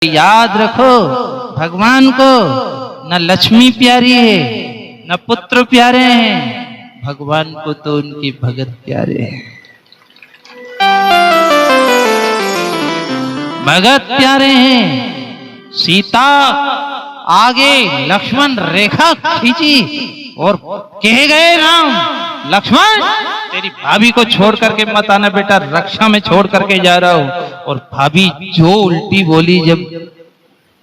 याद रखो भगवान को न लक्ष्मी प्यारी है न पुत्र प्यारे हैं, भगवान को तो उनकी भगत प्यारे हैं। भगत प्यारे हैं। सीता आगे लक्ष्मण रेखा खींची और कह गए राम, लक्ष्मण तेरी भाभी को छोड़ करके मत आना बेटा, रक्षा में छोड़ करके जा रहा हूं। और भाभी जो उल्टी बोली, जब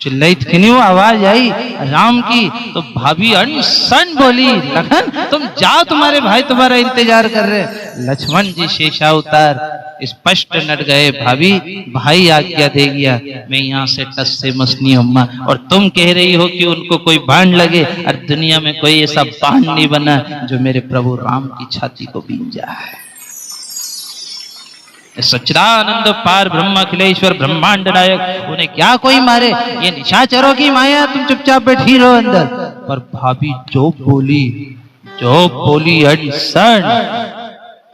चिल्लाई थी वो आवाज आई राम की, तो भाभी अनसन बोली, लखन तुम जाओ, तुम्हारे भाई तुम्हारा इंतजार कर रहे। लक्ष्मण जी शेषावतार स्पष्ट नट गए, भाभी भाई आज्ञा दे गया, मैं यहाँ से टस से मसनी अम्मा, और तुम कह रही हो कि उनको कोई बाण लगे, और दुनिया में कोई ऐसा बाण नहीं बना जो मेरे प्रभु राम की छाती को बीन जाए। सच्चिदानंद पार ब्रह्म अखिलेश्वर ब्रह्मांड नायक, उन्हें क्या कोई मारे, ये निशाचरों की माया, तुम चुपचाप बैठी रहो अंदर। पर भाभी जो बोली अनसन,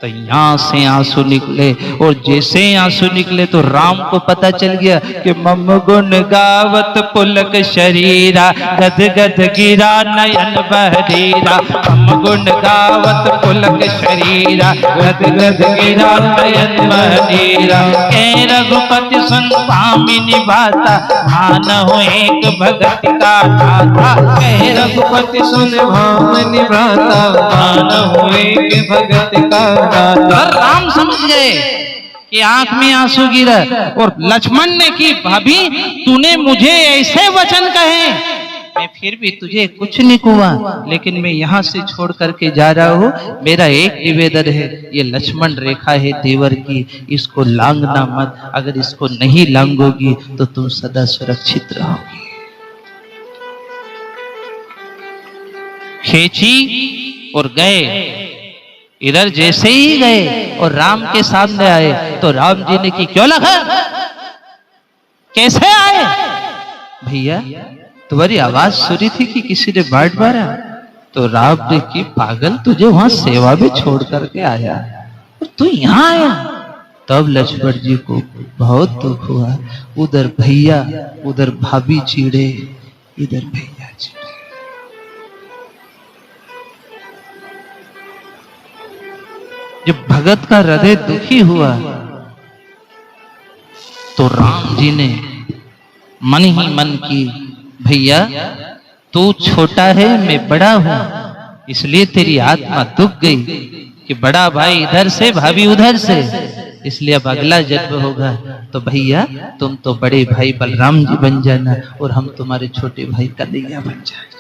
तो यहाँ से आंसू निकले, और जैसे आंसू निकले तो राम को पता चल गया कि मम गुण गावत पुलक शरीरा, गद गद गिरा नयन बहरीरा। मम गुण गावत पुलक शरीरा, गद गद गिरा नयन बहरीरा। के रघुपति सुन स्वामी निभाता, मान हो एक भगत का दाता। के रघुपति सुन स्वामी निभाता, मान हो एक भगत का। राम समझ गए कि आंख में आंसू गिरा, और लक्ष्मण ने की, भाभी तूने मुझे ऐसे वचन कहे, मैं फिर भी तुझे कुछ नहीं हुआ, लेकिन मैं यहाँ से छोड़ करके जा रहा हूँ। मेरा एक निवेदन है, ये लक्ष्मण रेखा है देवर की, इसको लांघना मत, अगर इसको नहीं लांघोगी तो तुम सदा सुरक्षित रहोगी। खींची और गए। इधर जैसे ही गए और राम के सामने आए तो राम जी ने की, क्यों लखन कैसे आए? भैया तुम्हारी आवाज सुनी थी कि किसी ने बाढ़ मारा। तो राम ने की, पागल तुझे वहां सेवा भी छोड़ करके आया और तू यहाँ आया। तब लक्ष्मण जी को बहुत दुख हुआ। उधर भैया, उधर भाभी चिढ़े, इधर भैया चिढ़े। जब भगत का हृदय दुखी हुआ तो राम जी ने मन ही मन की, भैया तू छोटा है मैं बड़ा हूं, इसलिए तेरी आत्मा दुख गई कि बड़ा भाई इधर से भाभी उधर से, इसलिए अब अगला जन्म होगा तो भैया तुम तो बड़े भाई बलराम जी बन जाना और हम तुम्हारे छोटे भाई कन्हैया बन जाए।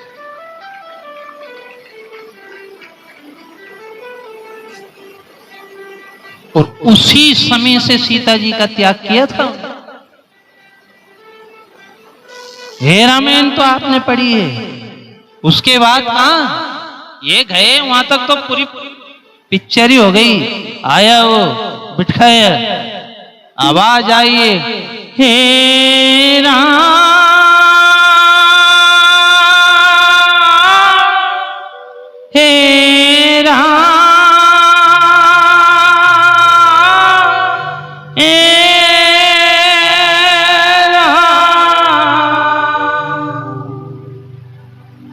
और उसी समय से सीता जी का त्याग किया था। हे रामायण तो आपने पढ़ी है, उसके बाद कहां ये गए, वहां तक तो पूरी पिक्चर ही हो गई। आया वो बिठाया, आवाज आई है, हे राम हे राम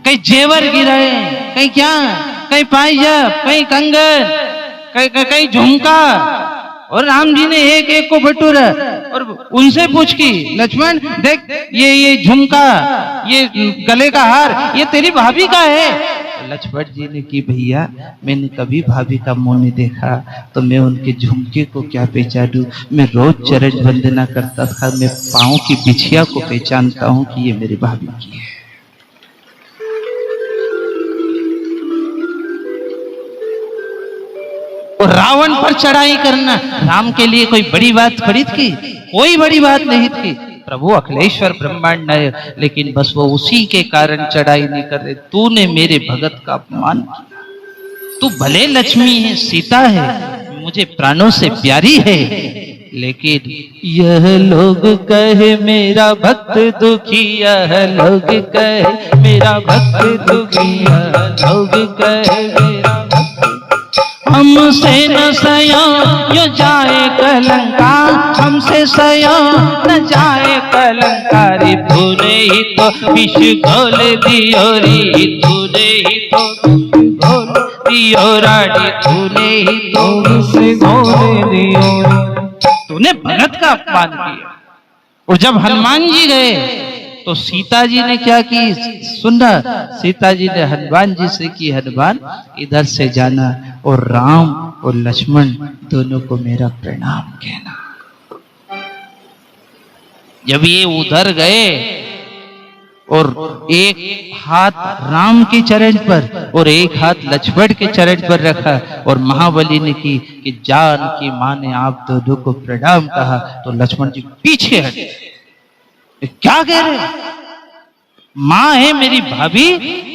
कहीं जेवर गिराए, कहीं क्या, कहीं पायजाब, कहीं कंगन, कहीं झुमका, और राम जी ने एक एक को बटोरा और उनसे पूछ की, लक्ष्मण देख ये झुमका, ये गले का हार, ये तेरी भाभी का है। लक्ष्मण जी ने की, भैया मैंने कभी भाभी का मुंह नहीं देखा, तो मैं उनके झुमके को क्या पहचानूं, मैं रोज चरण वंदना करता था, मैं पाँव की बिछिया को पहचानता हूं कि ये मेरी भाभी की है। और रावण पर चढ़ाई करना राम के लिए कोई बड़ी बात खड़ी थी? कोई बड़ी बात नहीं थी। प्रभु अखिलेश्वर ब्रह्मांड नायक, लेकिन बस वो उसी के कारण चढ़ाई नहीं कर रहे। तूने मेरे भगत का अपमान किया। तू भले लक्ष्मी है, सीता है, मुझे प्राणों से प्यारी है, लेकिन यह लोग कहे मेरा भक्त दुखी, यह लोग कहे मेरा भक्त दुखी, यह लोग कहे मेरा भक्त, हमसे न सया यो जाए कलंका, हमसे सया न जाए कलंकारी। तूने ही तो विष घोल दियो री, तूने ही तो घोल दियो रानी, तूने ही तो विष घोल दियो। तूने भगत का अपमान किया। और जब हनुमान जी गए तो सीता जी ने क्या की, सुनना, सीता जी ने हनुमान जी से की, हनुमान इधर से जाना और राम और लक्ष्मण दोनों को मेरा प्रणाम कहना। जब ये उधर गए और एक हाथ राम के चरण पर और एक हाथ लक्ष्मण के चरण पर रखा और महाबली ने की कि जान की मां ने आप दोनों को प्रणाम कहा, तो लक्ष्मण जी पीछे हटे। क्या कह रहे, मां है मेरी भाभी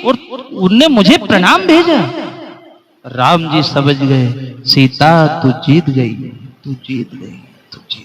और उनने मुझे प्रणाम भेजा। राम जी समझ गए, सीता तू जीत गई, तू जीत गई, तू जीत